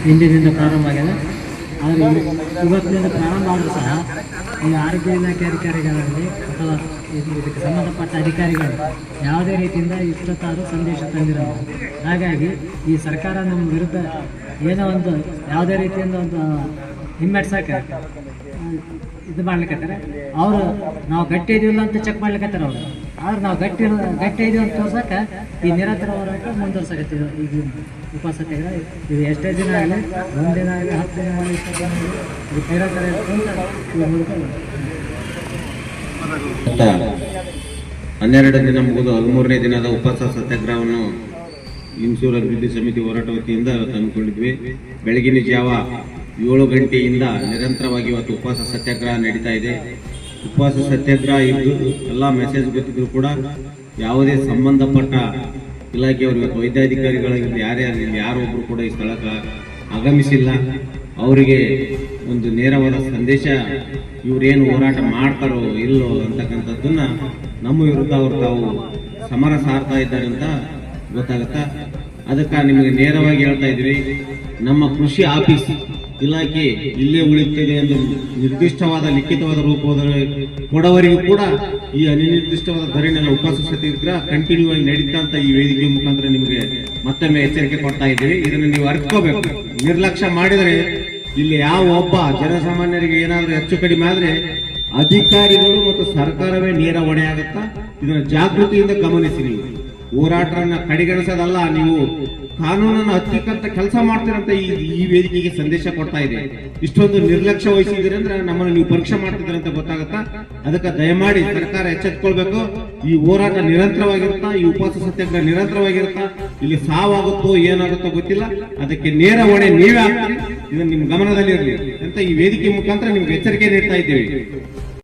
ಹಿಂದಿನಿಂದ ಪ್ರಾರಂಭ ಆಗಿದೆ. ಆದರೆ ಇವತ್ತಿನಿಂದ ಪ್ರಾರಂಭ ಆದರೂ ಸಹ ಈ ಆರೋಗ್ಯ ಇಲಾಖೆ ಅಧಿಕಾರಿಗಳಲ್ಲಿ ಅಥವಾ ಇದಕ್ಕೆ ಸಂಬಂಧಪಟ್ಟ ಅಧಿಕಾರಿಗಳು ಯಾವುದೇ ರೀತಿಯಿಂದ ಇಷ್ಟೊತ್ತಾದರೂ ಸಂದೇಶ ತಂದಿರಲ್ಲ. ಹಾಗಾಗಿ ಈ ಸರ್ಕಾರ ನಮ್ಮ ವಿರುದ್ಧ ಏನೋ ಒಂದು ಯಾವುದೇ ರೀತಿಯಿಂದ ಒಂದು ಹಿಮ್ಮೆಟ್ಸಕ್ಕೆ ಇದು ಮಾಡ್ಲಿಕ್ಕತ್ತಾರೆ. ಅವರು ನಾವು ಗಟ್ಟಿ ಇದೀವಿಲ್ಲ ಅಂತ ಚೆಕ್ ಮಾಡ್ಲಿಕ್ಕತ್ತಾರೆ ಅವರು. ಆದ್ರೆ ನಾವು ಗಟ್ಟಿ ಇದೀವಿ ಅಂತ ತೋರ್ಸಕ್ಕೆ ಈ ನಿರಂತರ ಹೋರಾಟ ಮುಂದುವರ್ಸಕತ್ತೀವಿ. ಈಗ ಉಪವಾಸತೆಗಳ ಇದು ಎಷ್ಟೇ ದಿನ ಆಗಲಿ, 1 ದಿನ ಆಗಲಿ, 10 ದಿನ ಆಗಲಿ, 20 ದಿನ ಆಗಲಿ, ಇದು ನಿರಂತರ ಇರ್ತಂತ ಈ ಮೂಲಕ 12 ದಿನ ಮುಗಿದು 13ನೇ ದಿನದ ಉಪವಾಸ ಸತ್ಯಾಗ್ರಹವನ್ನು ಹಿಂಸೂರು ಅಭಿವೃದ್ಧಿ ಸಮಿತಿ ಹೋರಾಟ ವತಿಯಿಂದ ಹಮ್ಮಿಕೊಂಡಿದ್ವಿ. ಬೆಳಗಿನ ಜಾವ 7 ಗಂಟೆಯಿಂದ ನಿರಂತರವಾಗಿ ಇವತ್ತು ಉಪವಾಸ ಸತ್ಯಾಗ್ರಹ ನಡೀತಾ ಇದೆ. ಉಪವಾಸ ಸತ್ಯಾಗ್ರಹ ಇದ್ದು ಎಲ್ಲ ಮೆಸೇಜ್ ಗೊತ್ತಿದ್ರು ಕೂಡ ಯಾವುದೇ ಸಂಬಂಧಪಟ್ಟ ಇಲಾಖೆಯವರು ಇವತ್ತು ವೈದ್ಯಾಧಿಕಾರಿಗಳಾಗಿದ್ದು ಯಾರೊಬ್ಬರು ಕೂಡ ಈ ಸ್ಥಳಕ್ಕೆ ಆಗಮಿಸಿಲ್ಲ. ಅವರಿಗೆ ಒಂದು ನೇರವಾದ ಸಂದೇಶ ಇವರೇನು ಹೋರಾಟ ಮಾಡ್ತಾರೋ ಇಲ್ಲೋ ಅಂತಕ್ಕಂಥದ್ದನ್ನ ನಮ್ಮ ವಿರುದ್ಧ ಅವರು ತಾವು ಸಮರ ಸಾರ್ತಾ ಇದ್ದಾರೆ ಅಂತ ಗೊತ್ತಾಗುತ್ತಾ. ಅದಕ್ಕೆ ನಿಮಗೆ ನೇರವಾಗಿ ಹೇಳ್ತಾ ಇದ್ವಿ, ನಮ್ಮ ಕೃಷಿ ಆಫೀಸ್ ಇಲಾಖೆ ಇಲ್ಲೇ ಉಳಿಯುತ್ತದೆ ಎಂದು ನಿರ್ದಿಷ್ಟವಾದ ಲಿಖಿತವಾದ ರೂಪದಲ್ಲಿ ಕೊಡವರಿಗೂ ಕೂಡ ಈ ಅನಿರ್ದಿಷ್ಟವಾದ ಧರಣಿಯ ಉಪವಾಸ ಸತ್ಯಾಗ್ರಹ ಕಂಟಿನ್ಯೂ ಆಗಿ ನಡೀತಾ ಅಂತ ಈ ವೇದಿಕೆ ಮುಖಾಂತರ ನಿಮಗೆ ಮತ್ತೊಮ್ಮೆ ಎಚ್ಚರಿಕೆ ಕೊಡ್ತಾ ಇದ್ದೀವಿ. ಇದನ್ನು ನೀವು ಅರ್ಕೋಬೇಕು. ನಿರ್ಲಕ್ಷ್ಯ ಮಾಡಿದರೆ ಇಲ್ಲಿ ಯಾವ ಒಬ್ಬ ಜನಸಾಮಾನ್ಯರಿಗೆ ಏನಾದರೂ ಹೆಚ್ಚು ಕಡಿಮೆ ಆದ್ರೆ ಅಧಿಕಾರಿಗಳು ಮತ್ತು ಸರ್ಕಾರವೇ ನೇರ ಹೊಣೆ ಆಗುತ್ತಾ. ಇದನ್ನು ಜಾಗೃತಿಯಿಂದ ಗಮನಿಸಿ. ನೀವು ಹೋರಾಟವನ್ನ ಕಡೆಗಣಿಸೋದಲ್ಲ, ನೀವು ಕಾನೂನನ್ನು ಹತ್ತಿಕ್ಕಂತ ಕೆಲಸ ಮಾಡ್ತೀರಂತ ಈ ವೇದಿಕೆಗೆ ಸಂದೇಶ ಕೊಡ್ತಾ ಇದೆ. ಇಷ್ಟೊಂದು ನಿರ್ಲಕ್ಷ್ಯ ವಹಿಸಿದ್ರೆ ಅಂದ್ರೆ ನಮ್ಮನ್ನು ನೀವು ಪರೀಕ್ಷೆ ಮಾಡ್ತಿದ್ರೆ ಅಂತ ಗೊತ್ತಾಗುತ್ತಾ. ಅದಕ್ಕೆ ದಯಮಾಡಿ ಸರ್ಕಾರ ಎಚ್ಚೆತ್ಕೊಳ್ಬೇಕು. ಈ ಹೋರಾಟ ನಿರಂತರವಾಗಿರುತ್ತಾ, ಈ ಉಪವಾಸ ಸತ್ಯಾಗ್ರಹ ನಿರಂತರವಾಗಿರುತ್ತಾ, ಇಲ್ಲಿ ಸಾವಾಗುತ್ತೋ ಏನಾಗುತ್ತೋ ಗೊತ್ತಿಲ್ಲ. ಅದಕ್ಕೆ ನೇರ ಹೊಣೆ ನೀವೇ ಆಗ್ತೀರಿ. ಇದನ್ನು ನಿಮ್ ಗಮನದಲ್ಲಿ ಇರಲಿ ಅಂತ ಈ ವೇದಿಕೆ ಮುಖಾಂತರ ನಿಮ್ಗೆ ಎಚ್ಚರಿಕೆ ನೀಡ್ತಾ ಇದ್ದೇವೆ.